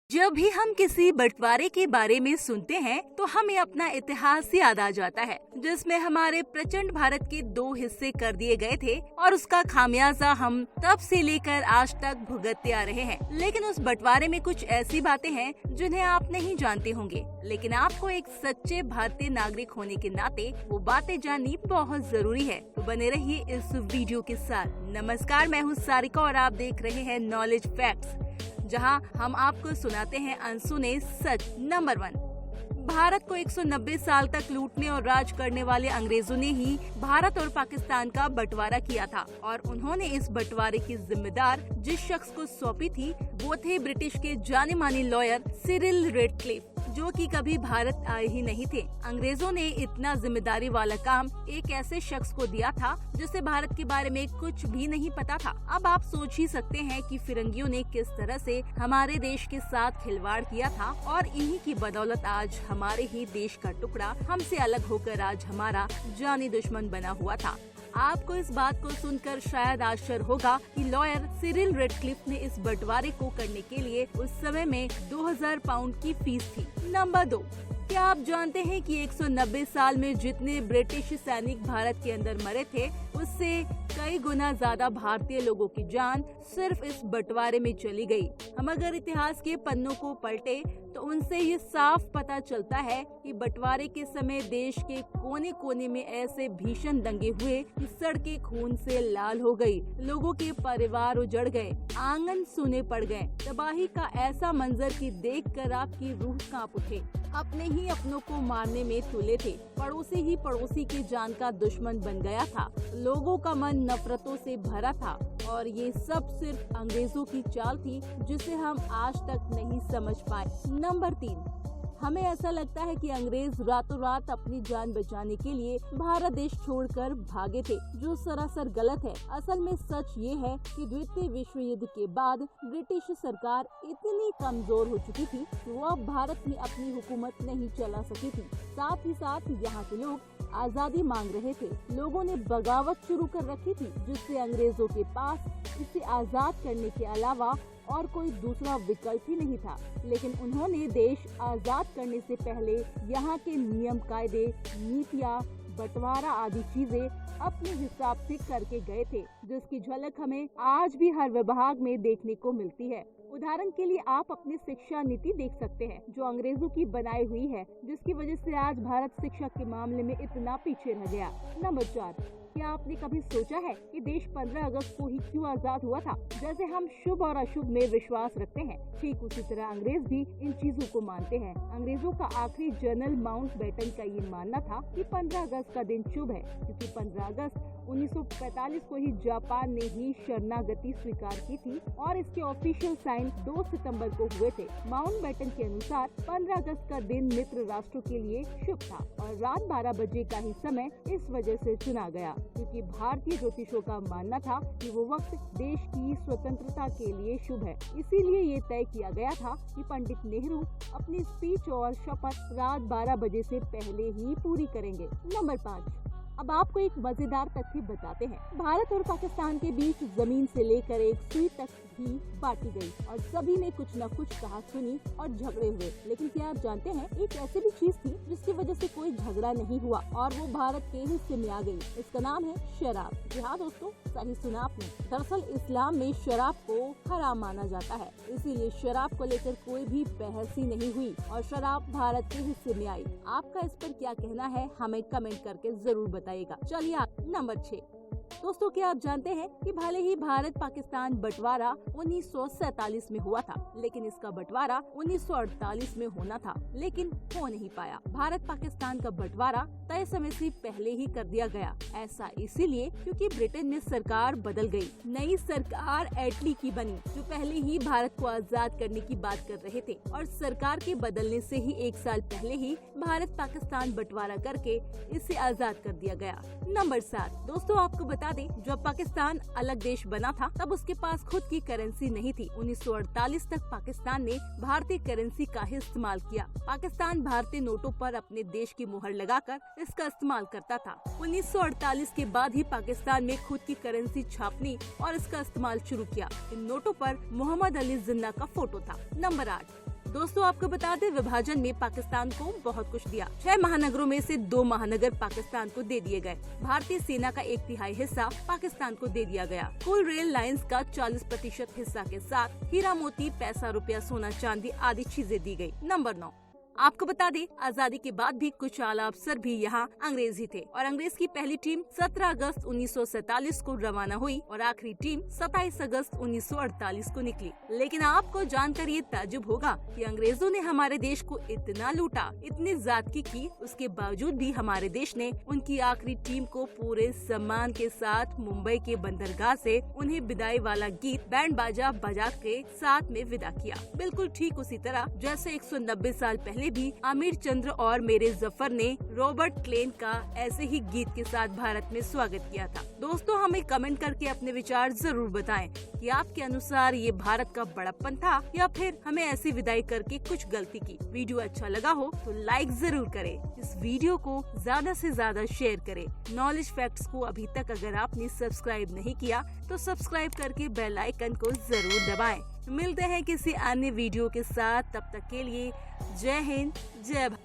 जब भी हम किसी बंटवारे के बारे में सुनते हैं तो हमें अपना इतिहास याद आ जाता है, जिसमें हमारे प्रचंड भारत के दो हिस्से कर दिए गए थे और उसका खामियाजा हम तब से लेकर आज तक भुगतते आ रहे हैं। लेकिन उस बंटवारे में कुछ ऐसी बातें हैं जिन्हें आप नहीं जानते होंगे, लेकिन आपको एक सच्चे भारतीय नागरिक होने के नाते वो बातें जाननी बहुत जरूरी है। तो बने रहिए इस वीडियो के साथ। नमस्कार, मैं हूँ सारिका और आप देख रहे हैं नॉलेज फैक्ट्स, जहां हम आपको सुनाते हैं अनसुने सच। नंबर 1, भारत को 190 साल तक लूटने और राज करने वाले अंग्रेजों ने ही भारत और पाकिस्तान का बंटवारा किया था और उन्होंने इस बंटवारे की जिम्मेदार जिस शख्स को सौंपी थी वो थे ब्रिटिश के जाने माने लॉयर सिरिल रेडक्लिफ, जो कि कभी भारत आए ही नहीं थे। अंग्रेजों ने इतना जिम्मेदारी वाला काम एक ऐसे शख्स को दिया था जिसे भारत के बारे में कुछ भी नहीं पता था। अब आप सोच ही सकते हैं कि फिरंगियों ने किस तरह से हमारे देश के साथ खिलवाड़ किया था और इन्हीं की बदौलत आज हमारे ही देश का टुकड़ा हमसे अलग होकर आज हमारा जानी दुश्मन बना हुआ था। आपको इस बात को सुनकर शायद आश्चर्य होगा कि लॉयर सिरिल रेडक्लिफ ने इस बंटवारे को करने के लिए उस समय में 2000 पाउंड की फीस थी। नंबर 2, क्या आप जानते हैं कि 190 साल में जितने ब्रिटिश सैनिक भारत के अंदर मरे थे उससे कई गुना ज्यादा भारतीय लोगों की जान सिर्फ इस बंटवारे में चली गई। हम अगर इतिहास के पन्नों को पलटे तो उनसे ये साफ पता चलता है कि बंटवारे के समय देश के कोने कोने में ऐसे भीषण दंगे हुए कि सड़कें खून से लाल हो गई, लोगों के परिवार उजड़ गए, आंगन सूने पड़ गए। तबाही का ऐसा मंजर कि देखकर आपकी रूह कांप उठे। अपने ही अपनों को मारने में तुले थे, पड़ोसी ही पड़ोसी की जान का दुश्मन बन गया था, लोगों का मन नफरतों से भरा था और ये सब सिर्फ अंग्रेजों की चाल थी जिसे हम आज तक नहीं समझ पाए। नंबर 3, हमें ऐसा लगता है कि अंग्रेज रातों रात अपनी जान बचाने के लिए भारत देश छोड़कर भागे थे, जो सरासर गलत है। असल में सच ये है कि द्वितीय विश्व युद्ध के बाद ब्रिटिश सरकार इतनी कमजोर हो चुकी थी कि वो अब भारत में अपनी हुकूमत नहीं चला सकी थी। साथ ही साथ यहाँ के लोग आजादी मांग रहे थे। लोगों ने बगावत शुरू कर रखी थी, जिससे अंग्रेजों के पास इसे आजाद करने के अलावा और कोई दूसरा विकल्प ही नहीं था। लेकिन उन्होंने देश आजाद करने से पहले यहाँ के नियम कायदे, नीतियाँ, बंटवारा आदि चीजें अपने हिसाब से करके गए थे, जिसकी झलक हमें आज भी हर विभाग में देखने को मिलती है। उदाहरण के लिए आप अपनी शिक्षा नीति देख सकते हैं, जो अंग्रेजों की बनाई हुई है, जिसकी वजह से आज भारत शिक्षा के मामले में इतना पीछे रह गया। नंबर 4, क्या आपने कभी सोचा है कि देश 15 अगस्त को ही क्यों आजाद हुआ था? जैसे हम शुभ और अशुभ में विश्वास रखते हैं, ठीक उसी तरह अंग्रेज भी इन चीजों को मानते हैं। अंग्रेजों का आखिरी जनरल माउंटबेटन का ये मानना था कि 15 अगस्त का दिन शुभ है, क्योंकि 15 अगस्त 1945 को ही जापान ने ही शरणागति स्वीकार की थी और इसके ऑफिशियल साइन 2 सितंबर को हुए थे। माउंटबेटन के अनुसार 15 अगस्त का दिन मित्र राष्ट्रों के लिए शुभ था और रात 12 बजे का ही समय इस वजह से चुना गया, क्योंकि भारतीय ज्योतिषों का मानना था कि वो वक्त देश की स्वतंत्रता के लिए शुभ है। इसीलिए ये तय किया गया था कि पंडित नेहरू अपनी स्पीच और शपथ रात 12 बजे से पहले ही पूरी करेंगे। नंबर 5, अब आपको एक मजेदार तथ्य बताते हैं। भारत और पाकिस्तान के बीच जमीन से लेकर एक सुई तक भी बांटी गई और सभी ने कुछ न कुछ कहा सुनी और झगड़े हुए। लेकिन क्या आप जानते हैं, एक ऐसी भी चीज थी जिसकी वजह से कोई झगड़ा नहीं हुआ और वो भारत के हिस्से में आ गई। इसका नाम है शराब। जी हाँ दोस्तों, सही सुना आपने। दरअसल इस्लाम में शराब को हराम माना जाता है, इसीलिए शराब को लेकर कोई भी बहस ही नहीं हुई और शराब भारत के हिस्से में आई। आपका इस पर क्या कहना है, हमें कमेंट करके जरूर बताइएगा। चलिए आप नंबर 6, दोस्तों क्या आप जानते हैं कि भले ही भारत पाकिस्तान बंटवारा 1947 में हुआ था, लेकिन इसका बंटवारा 1948 में होना था, लेकिन हो नहीं पाया। भारत पाकिस्तान का बंटवारा तय समय से पहले ही कर दिया गया। ऐसा इसीलिए क्योंकि ब्रिटेन में सरकार बदल गई, नई सरकार एटली की बनी, जो पहले ही भारत को आजाद करने की बात कर रहे थे और सरकार के बदलने से ही 1 साल पहले ही भारत पाकिस्तान बंटवारा करके इसे आजाद कर दिया गया। नंबर 7, दोस्तों आपको बता दें, जब पाकिस्तान अलग देश बना था तब उसके पास खुद की करेंसी नहीं थी। 1948 तक पाकिस्तान ने भारतीय करेंसी का ही इस्तेमाल किया। पाकिस्तान भारतीय नोटों पर अपने देश की मुहर लगाकर इसका इस्तेमाल करता था। 1948 के बाद ही पाकिस्तान में खुद की करेंसी छापनी और इसका इस्तेमाल शुरू किया। इन नोटों पर मोहम्मद अली जिन्ना का फोटो था। नंबर 8, दोस्तों आपको बता दें, विभाजन में पाकिस्तान को बहुत कुछ दिया। 6 महानगरों में से 2 महानगर पाकिस्तान को दे दिए गए। भारतीय सेना का 1/3 हिस्सा पाकिस्तान को दे दिया गया। कुल रेल लाइंस का 40% हिस्सा के साथ हीरा मोती, पैसा, रुपया, सोना, चांदी आदि चीजें दी गयी। नंबर 9, आपको बता दें, आजादी के बाद भी कुछ आला अफसर भी यहाँ अंग्रेज ही थे और अंग्रेज की पहली टीम 17 अगस्त 1947 को रवाना हुई और आखिरी टीम 27 अगस्त 1948 को निकली। लेकिन आपको जानकर ये ताज्जुब होगा कि अंग्रेजों ने हमारे देश को इतना लूटा, इतनी ज़्यादती की, उसके बावजूद भी हमारे देश ने उनकी आखिरी टीम को पूरे सम्मान के साथ मुंबई के बंदरगाह से उन्हें विदाई वाला गीत बैंड बाजा बजा के साथ में विदा किया। बिल्कुल ठीक उसी तरह जैसे 190 साल पहले भी आमिर चंद्र और मेरे जफर ने रॉबर्ट क्लेन का ऐसे ही गीत के साथ भारत में स्वागत किया था। दोस्तों हमें कमेंट करके अपने विचार जरूर बताएं कि आपके अनुसार ये भारत का बड़प्पन था या फिर हमें ऐसी विदाई करके कुछ गलती की। वीडियो अच्छा लगा हो तो लाइक जरूर करें, इस वीडियो को ज्यादा से ज्यादा शेयर करें। नॉलेज फैक्ट्स को अभी तक अगर आपने सब्सक्राइब नहीं किया तो सब्सक्राइब करके बेल आइकन को जरूर दबाएं। मिलते हैं किसी अन्य वीडियो के साथ, तब तक के लिए जय हिंद, जय भारत।